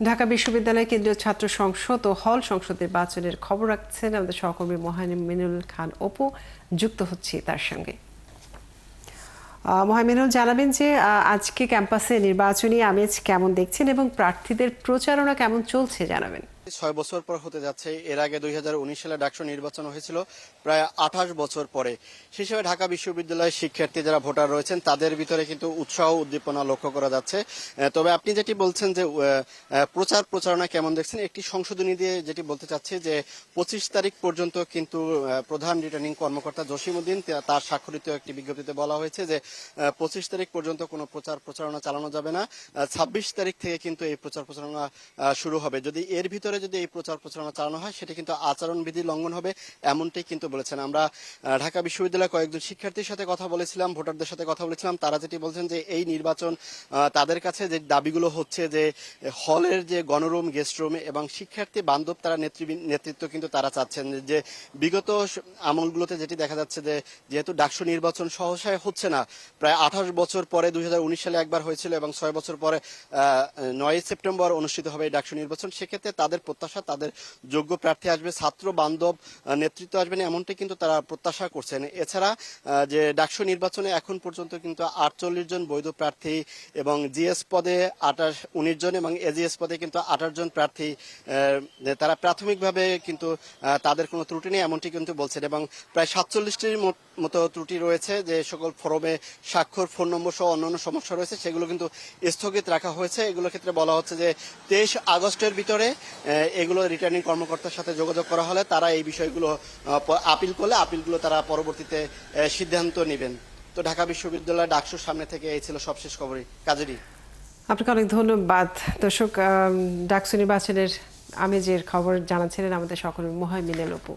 ঢাকা বিশ্ববিদ্যালয় কেন্দ্রীয় ছাত্র সংসদ ও হল সংসদ নির্বাচনের খবর রাখছেন আমাদের সহকর্মী মোহাইমিনুল খান অপু। যুক্ত হচ্ছি তার সঙ্গে। মোহাইমিনুল, জানাবেন যে আজকে ক্যাম্পাসে নির্বাচনী আমেজ কেমন দেখছেন এবং প্রার্থীদের প্রচারণা কেমন চলছে জানাবেন। 6 বছর পর হতে যাচ্ছে। এর আগে 2019 সালে ডাকসু নির্বাচন হয়েছিল প্রায় 28 বছর পরে। সেই হিসেবে ঢাকা বিশ্ববিদ্যালয়ের শিক্ষার্থী যারা ভোটার রয়েছেন তাদের ভিতরে কিন্তু উৎসাহ উদ্দীপনা লক্ষ্য করা যাচ্ছে। তবে আপনি যেটি বলছেন যে প্রচারণা কেমন দেখছেন, একটি সংশোধনী দিয়ে যেটি বলতে চাচ্ছি যে 25 তারিখ পর্যন্ত কিন্তু প্রধান রিটার্নিং কর্মকর্তা জসিমউদ্দিন তার স্বাক্ষরিত একটি বিজ্ঞপ্তিতে বলা হয়েছে যে 25 তারিখ পর্যন্ত কোনো প্রচারণা চালানো যাবে না। 26 তারিখ থেকে কিন্তু এই প্রচারণা শুরু হবে। যদি এর ভিতরে যদি এই প্রচারণা চালানো হয় সেটা কিন্তু আচরণবিধি লঙ্ঘন হবে, এমনটাই কিন্তু বলেছেন। আমরা ঢাকা বিশ্ববিদ্যালয়ের কয়েকজন শিক্ষার্থীর সাথে কথা বলেছিলাম, ভোটারদের সাথে কথা বলেছিলাম। তারা যেটি বলছেন যে এই নির্বাচন তাদের কাছে যে দাবিগুলো হচ্ছে যে হলের যে গণরুম, গেস্ট রুম এবং শিক্ষার্থী বান্ধব তারা নেতৃত্ব কিন্তু তারা চাচ্ছেন। যে বিগত আমলগুলোতে যেটি দেখা যাচ্ছে যে যেহেতু ডাকসু নির্বাচন সহসায় হচ্ছে না, প্রায় 28 বছর পরে 2019 সালে একবার হয়েছিল এবং 6 বছর পরে 9 সেপ্টেম্বর অনুষ্ঠিত হবে এই ডাকসু নির্বাচন। সেক্ষেত্রে তাদের প্রত্যাশা তাদের যোগ্য প্রার্থী আসবে, ছাত্র বান্ধব নেতৃত্ব আসবেন, এমনটাই কিন্তু তারা প্রত্যাশা করছেন। এছাড়া যে ডাকসু নির্বাচনে এখন পর্যন্ত কিন্তু 48 জন বৈধ প্রার্থী এবং জিএস পদে 19 জন এবং এজিএস পদে কিন্তু 28 জন প্রার্থী তারা প্রাথমিকভাবে কিন্তু তাদের কোনো ত্রুটি নেই, এমনটি কিন্তু বলছেন। এবং প্রায় 47টির মতো ত্রুটি রয়েছে, যে সকল ফরমে স্বাক্ষর, ফোন নম্বর সহ অন্যান্য সমস্যা রয়েছে সেগুলো কিন্তু স্থগিত রাখা হয়েছে। এগুলোর ক্ষেত্রে বলা হচ্ছে যে 23 আগস্টের ভিতরে এগুলো রিটার্নিং কর্মকর্তার সাথে যোগাযোগ করা হলে তারা এই বিষয়গুলো আপিল করলে আপিলগুলো তারা পরবর্তীতে সিদ্ধান্ত নেবেন। তো ঢাকা বিশ্ববিদ্যালয় ডাকসুর সামনে থেকে এই ছিল সবশেষ খবরই। কাজেরই আপনাকে অনেক ধন্যবাদ। দর্শক, ডাকসু নির্বাচনের আমেজের খবর জানাচ্ছিলেন আমাদের সহকর্মী মোহাইমিনুল অপু।